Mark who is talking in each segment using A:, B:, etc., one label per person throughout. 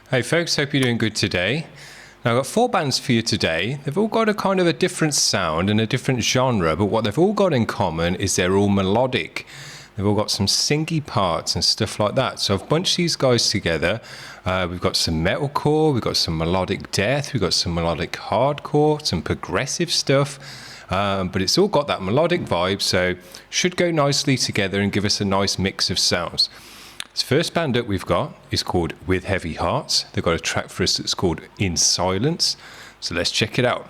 A: Hey folks, hope you're doing good today. Now I've got 4 bands for you today. They've all got a kind of a different sound and a different genre, but what they've all got in common is they're all melodic. They've all got some singy parts and stuff like that. So I've bunched these guys together. We've got some metalcore, we've got some melodic death, we've got some melodic hardcore, some progressive stuff. But it's all got that melodic vibe, so should go nicely together and give us a nice mix of sounds. This first band up we've got is called With Heavy Hearts. They've got a track for us that's called In Silence. So let's check it out.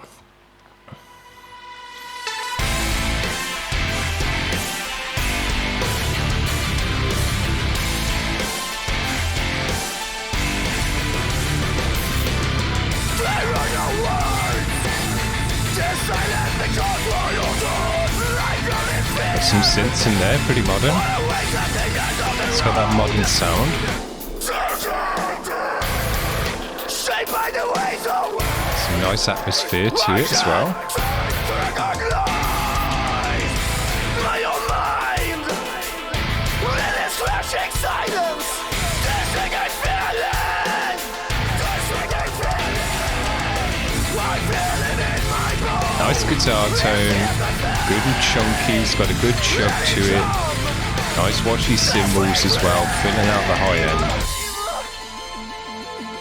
A: Got some synths in there, pretty modern. It's got that modern sound. Some nice atmosphere to it as well. Nice guitar tone, good and chunky, it's got a good chug to it. Nice washy cymbals as well, filling out the high end.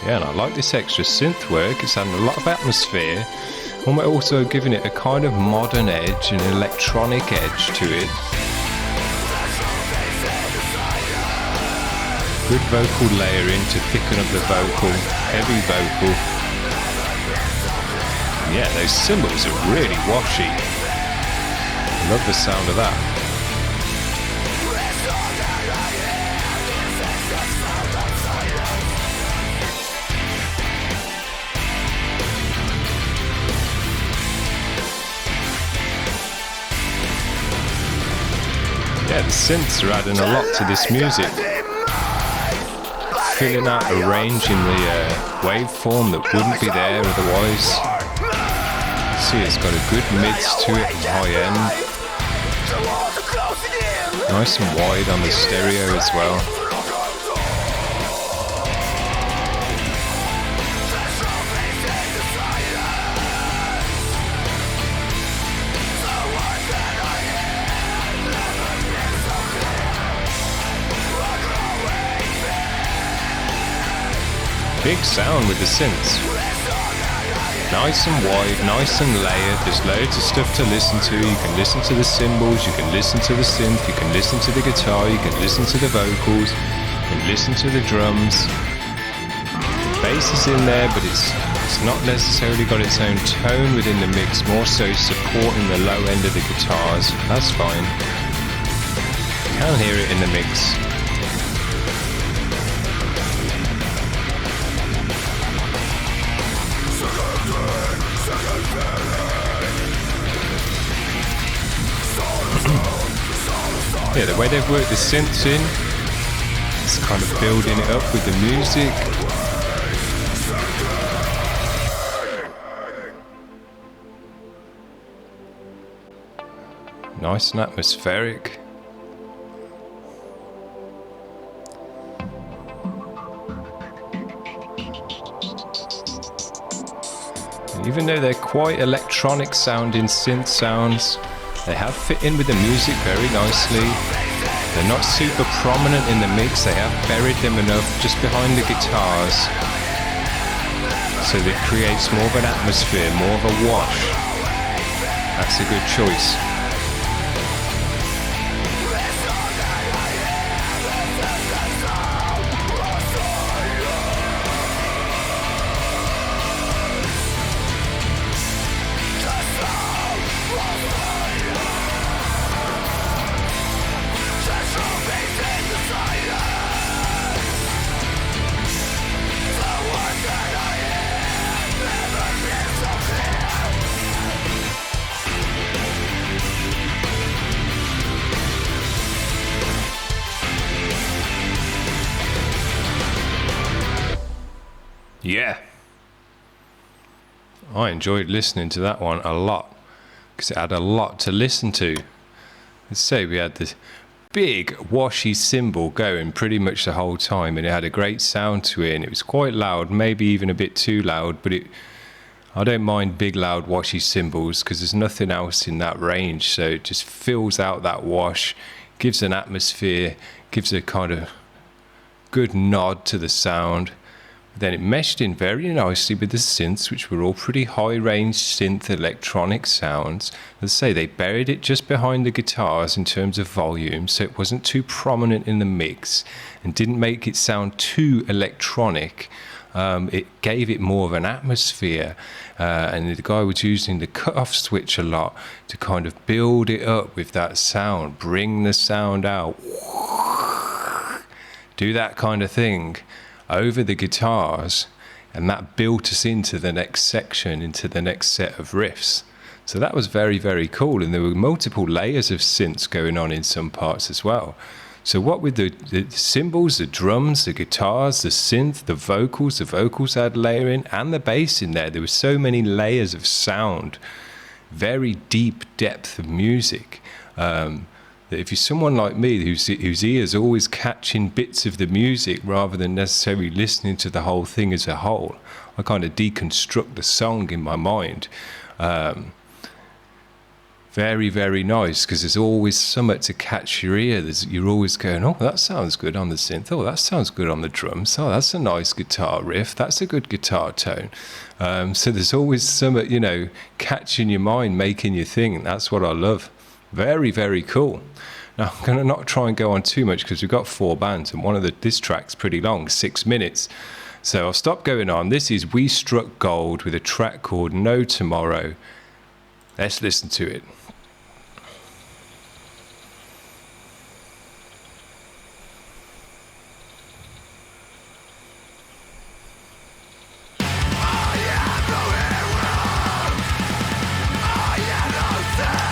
A: Yeah, and I like this extra synth work, it's adding a lot of atmosphere, and we're also giving it a kind of modern edge, an electronic edge to it. Good vocal layering to thicken up the vocal, heavy vocal. Yeah, those cymbals are really washy. Love the sound of that. Yeah, the synths are adding a lot to this music. Filling out a range in the waveform that wouldn't be there otherwise. See, it's got a good mids to it and high end. Nice and wide on the stereo as well. Big sound with the synths. Nice and wide, nice and layered. There's loads of stuff to listen to. You can listen to the cymbals, you can listen to the synth, you can listen to the guitar, you can listen to the vocals, you can listen to the drums. The bass is in there, but it's not necessarily got its own tone within the mix, more so supporting the low end of the guitars. That's fine. You can hear it in the mix. Yeah, the way they've worked the synths in, it's kind of building it up with the music. Nice and atmospheric. And even though they're quite electronic sounding synth sounds, they have fit in with the music very nicely. They're not super prominent in the mix, they have buried them enough just behind the guitars so that it creates more of an atmosphere, more of a wash. That's a good choice. Yeah, I enjoyed listening to that one a lot because it had a lot to listen to. Let's say we had the big washy cymbal going pretty much the whole time, and it had a great sound to it, and it was quite loud, maybe even a bit too loud, but I don't mind big loud washy cymbals because there's nothing else in that range, so it just fills out that wash, gives an atmosphere, gives a kind of good nod to the sound. Then it meshed in very nicely with the synths, which were all pretty high-range synth electronic sounds. As I say, they buried it just behind the guitars in terms of volume, so it wasn't too prominent in the mix and didn't make it sound too electronic. It gave it more of an atmosphere, and the guy was using the cut-off switch a lot to kind of build it up with that sound, bring the sound out, do that kind of thing over the guitars, and that built us into the next section, into the next set of riffs. So that was very, very cool, and there were multiple layers of synths going on in some parts as well. So what with the cymbals, the drums, the guitars, the synth, the vocals had layering, and the bass in there. There were so many layers of sound, very deep depth of music. That if you're someone like me whose ears always catching bits of the music rather than necessarily listening to the whole thing as a whole, I kind of deconstruct the song in my mind. Very, very nice, because there's always something to catch your ear. You're always going, oh, that sounds good on the synth. Oh, that sounds good on the drums. Oh, that's a nice guitar riff. That's a good guitar tone. So there's always something, catching your mind, making you think. That's what I love. Very, very cool. Now, I'm going to not try and go on too much because we've got 4 bands, and this track's pretty long, 6 minutes. So I'll stop going on. This is We Struck Gold with a track called No Tomorrow. Let's listen to it.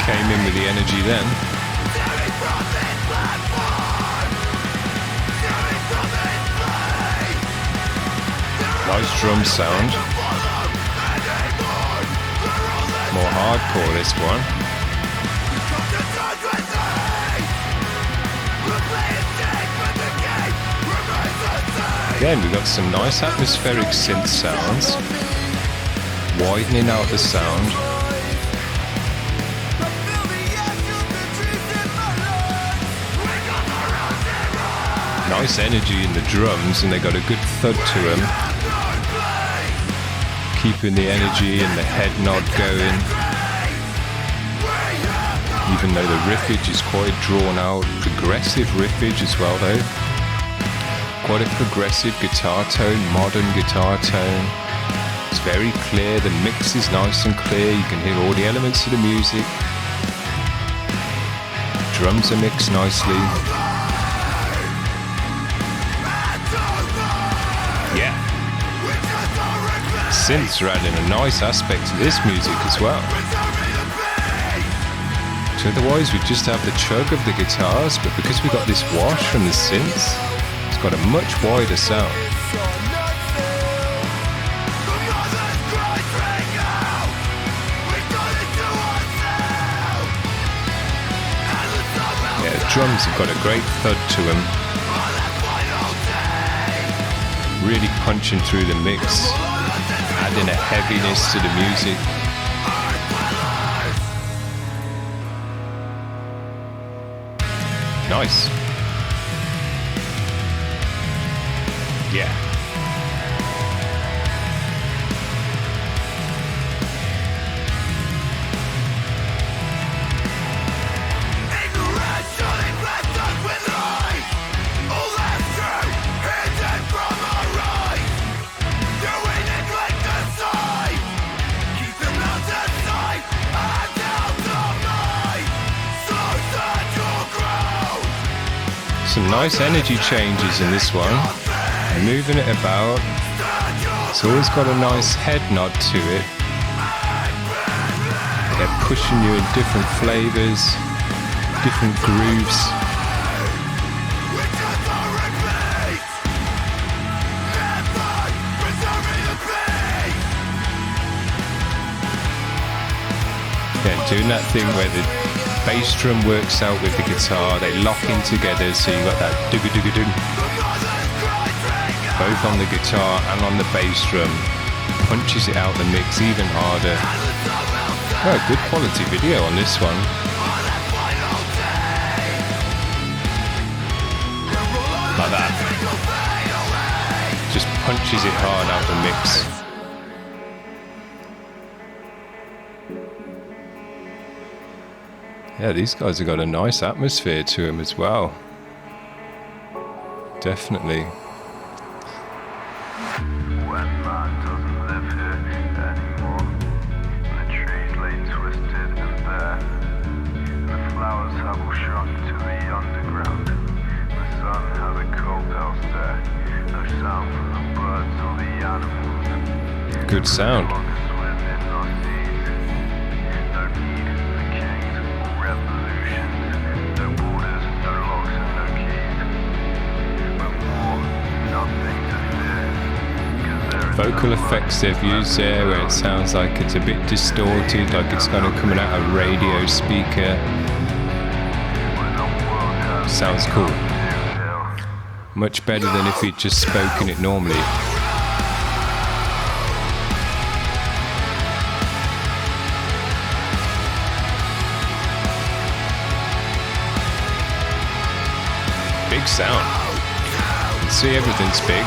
A: Came in with the energy then. Nice drum sound. More hardcore this one. Again, we've got some nice atmospheric synth sounds, widening out the sound. Nice energy in the drums, and they got a good thud to them, keeping the energy and the head nod going, even though the riffage is quite drawn out, progressive riffage as well though, quite a progressive guitar tone, modern guitar tone. It's very clear, the mix is nice and clear, you can hear all the elements of the music, drums are mixed nicely. Yeah, synths are adding a nice aspect to this music as well. So otherwise we just have the chug of the guitars, but because we got this wash from the synths, it's got a much wider sound. Yeah, the drums have got a great thud to them. Really punching through the mix, adding a heaviness to the music. Nice. Yeah. Some nice energy changes in this one, moving it about. It's always got a nice head nod to it. They're pushing you in different flavors, different grooves. Yeah, doing that thing where bass drum works out with the guitar. They lock in together, so you got that doo-doo-doo-doo, both on the guitar and on the bass drum. Punches it out the mix even harder. Oh, good quality video on this one. Like that. Just punches it hard out the mix. Yeah, these guys have got a nice atmosphere to them as well. Definitely.
B: When man doesn't live here anymore, the trees lay twisted and bare, the flowers have all shrunk to the underground, the sun has a cold pale stare, no sound from the birds or the animals.
A: Good sound. Vocal effects they've used there where it sounds like it's a bit distorted, like it's kind of coming out of a radio speaker. Sounds cool. Much better than if he'd just spoken it normally. Big sound. You can see everything's big.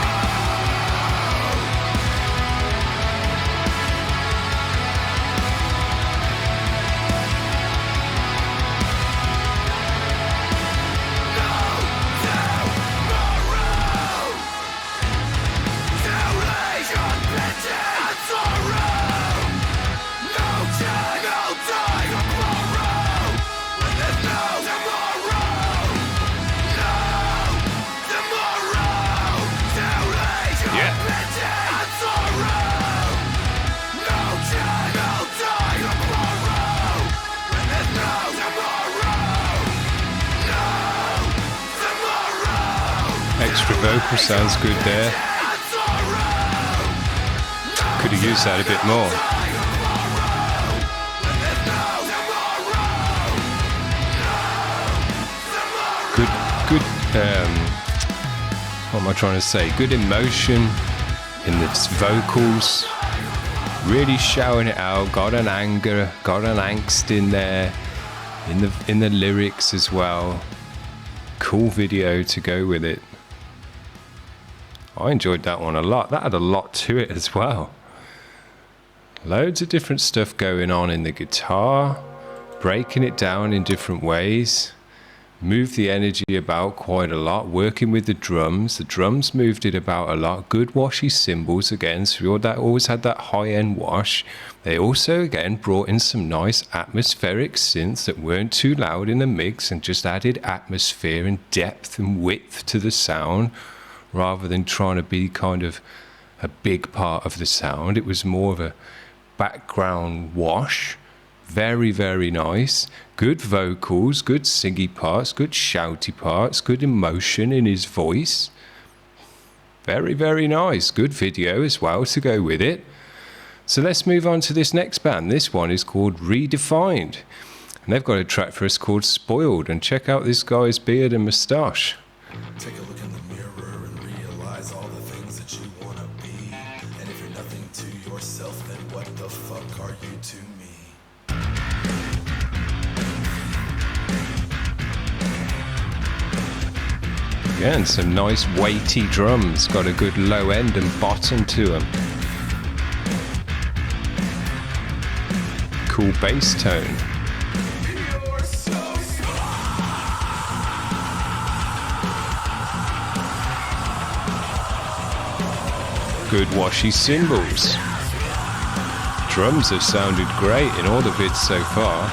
A: Extra vocal sounds good there. Could have used that a bit more. Good, what am I trying to say? Good emotion in the vocals. Really shouting it out. Got an anger, got an angst in there. In the lyrics as well. Cool video to go with it. I enjoyed that one a lot. That had a lot to it as well. Loads of different stuff going on in the guitar, breaking it down in different ways. Moved the energy about quite a lot, working with the drums. The drums moved it about a lot. Good washy cymbals again, so that always had that high-end wash. They also again brought in some nice atmospheric synths that weren't too loud in the mix and just added atmosphere and depth and width to the sound, rather than trying to be kind of a big part of the sound. It was more of a background wash. Very, very nice. Good vocals, good singy parts, good shouty parts, good emotion in his voice. Very, very nice. Good video as well to go with it. So let's move on to this next band. This one is called Redefined. And they've got a track for us called Spoiled. And check out this guy's beard and moustache.
C: Take a look in the mirror and realize all the things that you want to be. And if you're nothing to yourself, then what the fuck are you to me?
A: Again, some nice weighty drums. Got a good low end and bottom to them. Cool bass tone. Good washy cymbals. Drums have sounded great in all the vids so far.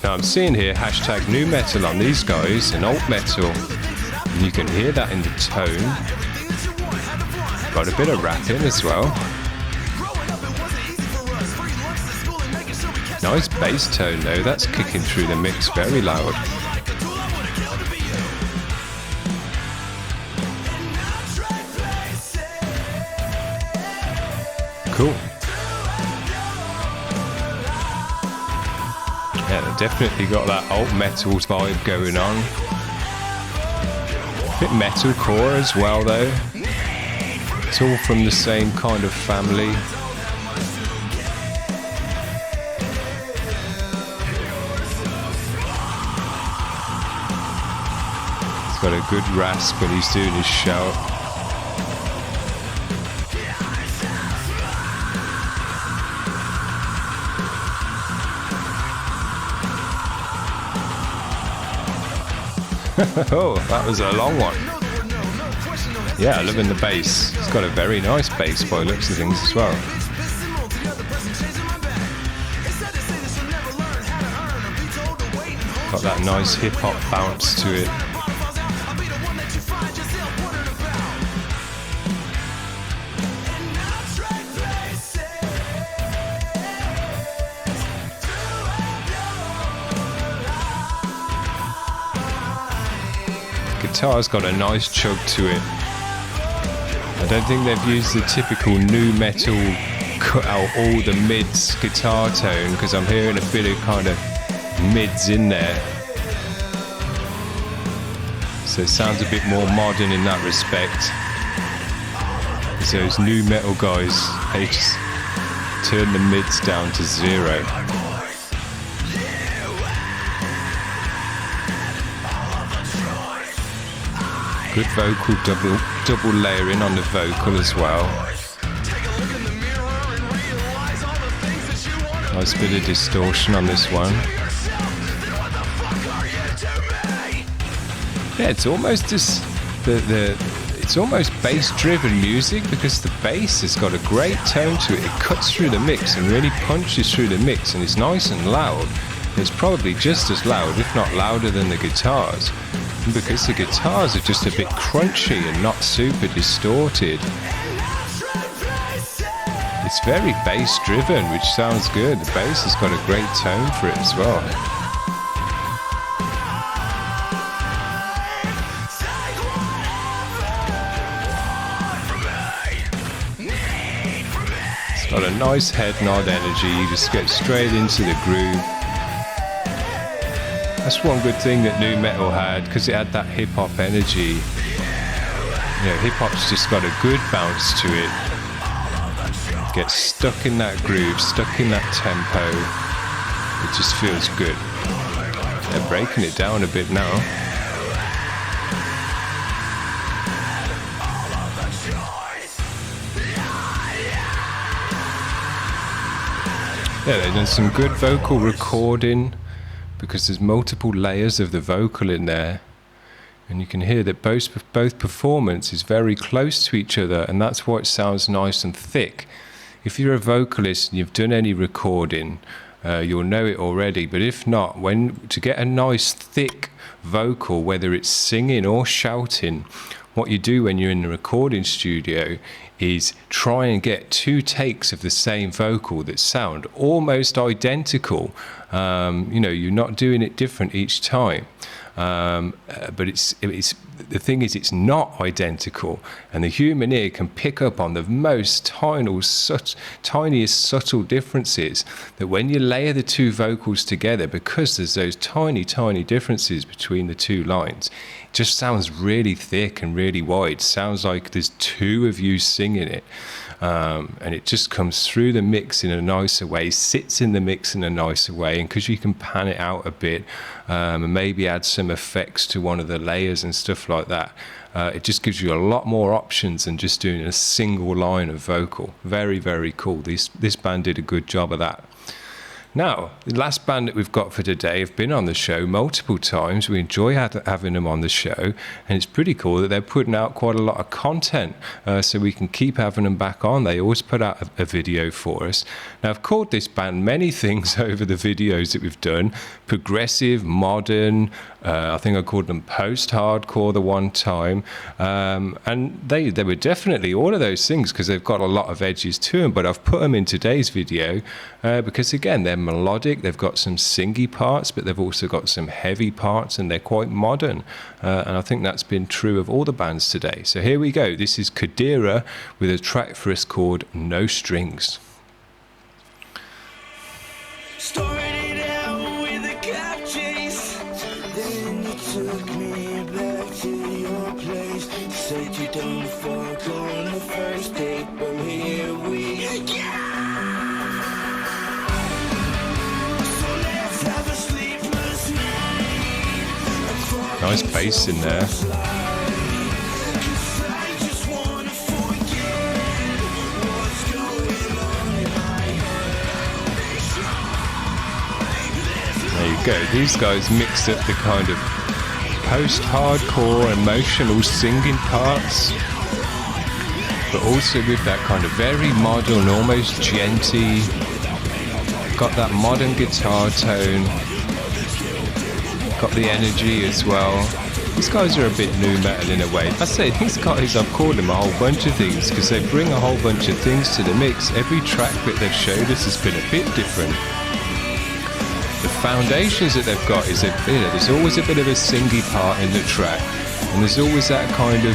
A: Now I'm seeing here hashtag new metal on these guys and alt metal. And you can hear that in the tone. Got a bit of rapping as well. Nice bass tone though, that's kicking through the mix very loud. Cool. Yeah, definitely got that alt metal vibe going on. Bit metalcore as well though. It's all from the same kind of family. He's got a good rasp when he's doing his shout. Oh, that was a long one. Yeah, loving the bass. It's got a very nice bass by the looks of things as well. Got that nice hip-hop bounce to it. Guitar's got a nice chug to it. I don't think they've used the typical nu metal cut out all the mids guitar tone, because I'm hearing a bit of kind of mids in there. So it sounds a bit more modern in that respect. So those nu metal guys, they just turn the mids down to 0. Good vocal double layering on the vocal as well. Nice bit of distortion on this one. Yeah, it's almost just it's almost bass-driven music, because the bass has got a great tone to it. It cuts through the mix and really punches through the mix, and it's nice and loud. It's probably just as loud, if not louder, than the guitars. Because the guitars are just a bit crunchy and not super distorted. It's very bass driven, which sounds good. The bass has got a great tone for it as well. It's got a nice head nod energy. You just get straight into the groove. That's one good thing that nu metal had, because it had that hip-hop energy. You know, hip-hop's just got a good bounce to it. Get stuck in that groove, stuck in that tempo. It just feels good. They're breaking it down a bit now. Yeah, they've done some good vocal recording, because there's multiple layers of the vocal in there, and you can hear that both performance is very close to each other, and that's why it sounds nice and thick. If you're a vocalist and you've done any recording, you'll know it already, but if not, to get a nice thick vocal, whether it's singing or shouting, what you do when you're in the recording studio is try and get 2 takes of the same vocal that sound almost identical. You know, you're not doing it different each time. But it's the thing is, it's not identical, and the human ear can pick up on the most tiniest subtle differences, that when you layer the 2 vocals together, because there's those tiny differences between the 2 lines, it just sounds really thick and really wide. Sounds like there's 2 of you singing it. And it just comes through the mix in a nicer way, sits in the mix in a nicer way, and because you can pan it out a bit, and maybe add some effects to one of the layers and stuff like that, it just gives you a lot more options than just doing a single line of vocal. Very, very cool. This band did a good job of that. Now, the last band that we've got for today have been on the show multiple times. We enjoy having them on the show, and it's pretty cool that they're putting out quite a lot of content, so we can keep having them back on. They always put out a video for us. Now, I've called this band many things over the videos that we've done: progressive, modern, I think I called them post-hardcore the one time, and they were definitely all of those things, because they've got a lot of edges to them, but I've put them in today's video because, again, they're melodic, they've got some singy parts, but they've also got some heavy parts, and they're quite modern, and I think that's been true of all the bands today. So here we go. This is Codera with a track for us called No Strings.
D: Started out with a done before, going the first date, but here we go. So let's have a sleepless night.
A: Nice bass in there. There you go. These guys mixed up the kind of post-hardcore emotional singing parts, but also with that kind of very modern, almost djenty, got that modern guitar tone, got the energy as well. These guys are a bit nu metal in a way. I say these guys, I've called them a whole bunch of things because they bring a whole bunch of things to the mix. Every track that they've showed us has been a bit different. The foundations that they've got is there's always a bit of a singy part in the track, and there's always that kind of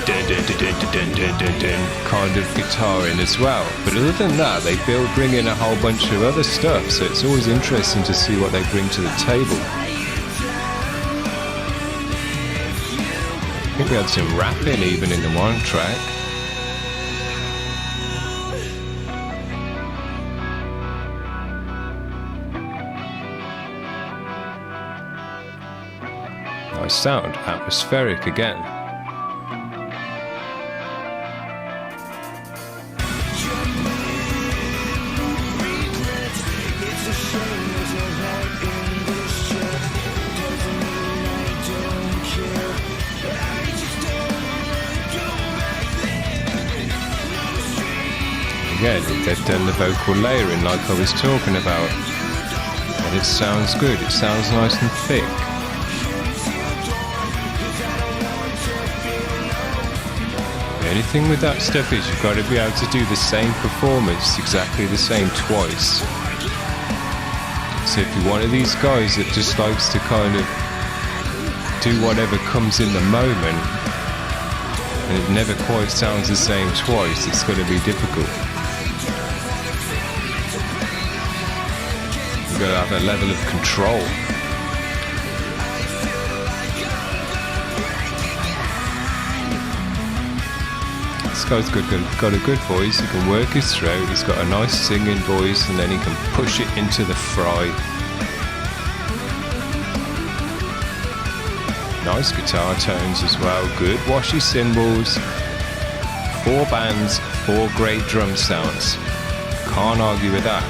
A: dun, dun, dun, dun, dun, dun, dun, dun, kind of guitar in as well. But other than that, they bring in a whole bunch of other stuff, so it's always interesting to see what they bring to the table. I think we had some rapping even in the one track. Nice sound, atmospheric again. Again, they've done the vocal layering like I was talking about, and it sounds good, it sounds nice and thick. The only thing with that stuff is you've got to be able to do the same performance exactly the same twice. So if you're one of these guys that just likes to kind of do whatever comes in the moment and it never quite sounds the same twice, it's going to be difficult. You've got to have a level of control. This guy's got a good voice, he can work his throat, he's got a nice singing voice, and then he can push it into the fry. Nice guitar tones as well, good washy cymbals, 4 bands, 4 great drum sounds. Can't argue with that.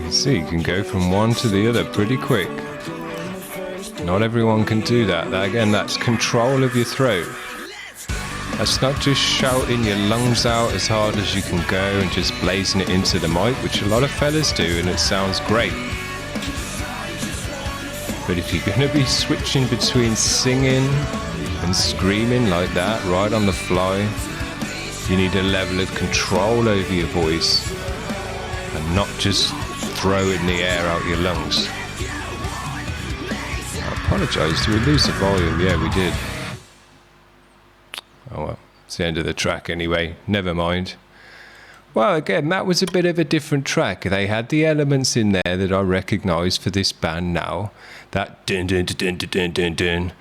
A: See, you can go from one to the other pretty quick. Not everyone can do that. Again, that's control of your throat. That's not just shouting your lungs out as hard as you can go and just blazing it into the mic, which a lot of fellas do, and it sounds great. But if you're going to be switching between singing and screaming like that, right on the fly, you need a level of control over your voice and not just throwing the air out your lungs. I apologise, did we lose the volume? Yeah, we did. Oh well, it's the end of the track anyway, never mind. Well, again, that was a bit of a different track. They had the elements in there that I recognise for this band now. That dun dun dun dun dun dun dun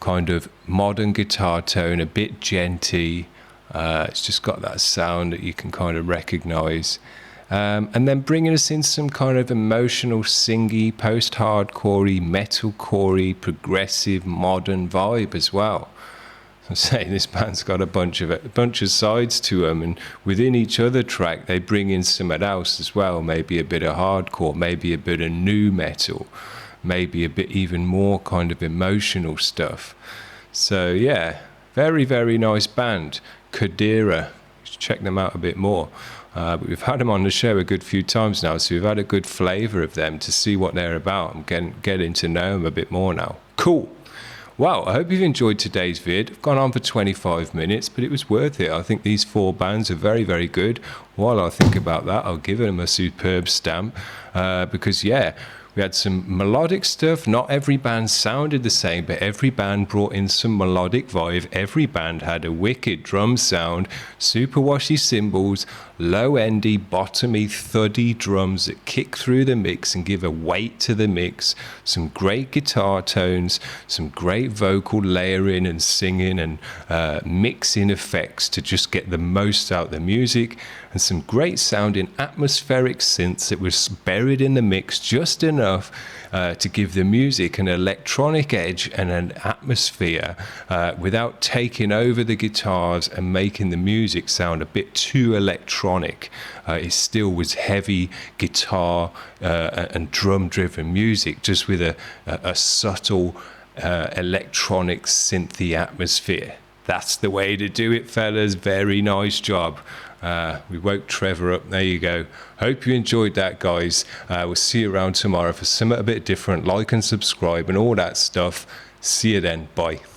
A: kind of modern guitar tone, a bit djenty. It's just got that sound that you can kind of recognise. And then bringing us in some kind of emotional, singy, post-hardcore-y, metalcore-y, progressive, modern vibe as well. I'm saying this band's got a bunch of sides to them, and within each other track they bring in something else as well. Maybe a bit of hardcore, maybe a bit of nu metal, maybe a bit even more kind of emotional stuff. So yeah, very, very nice band. Codera, check them out a bit more. But we've had them on the show a good few times now, so we've had a good flavour of them to see what they're about. I'm getting to know them a bit more now. Cool. Well, I hope you've enjoyed today's vid. I've gone on for 25 minutes, but it was worth it. I think these 4 bands are very, very good. While I think about that, I'll give them a superb stamp because, yeah, we had some melodic stuff. Not every band sounded the same, but every band brought in some melodic vibe. Every band had a wicked drum sound, super washy cymbals, low endy, bottomy, thuddy drums that kick through the mix and give a weight to the mix. Some great guitar tones, some great vocal layering and singing and mixing effects to just get the most out of the music, and some great sounding atmospheric synths that was buried in the mix just enough to give the music an electronic edge and an atmosphere without taking over the guitars and making the music sound a bit too electronic. It still was heavy guitar and drum driven music, just with a subtle electronic synthy atmosphere. That's the way to do it, fellas. Very nice job. We woke Trevor up. There you go. Hope you enjoyed that, guys. We'll see you around tomorrow for something a bit different. Like and subscribe and all that stuff. See you then. Bye.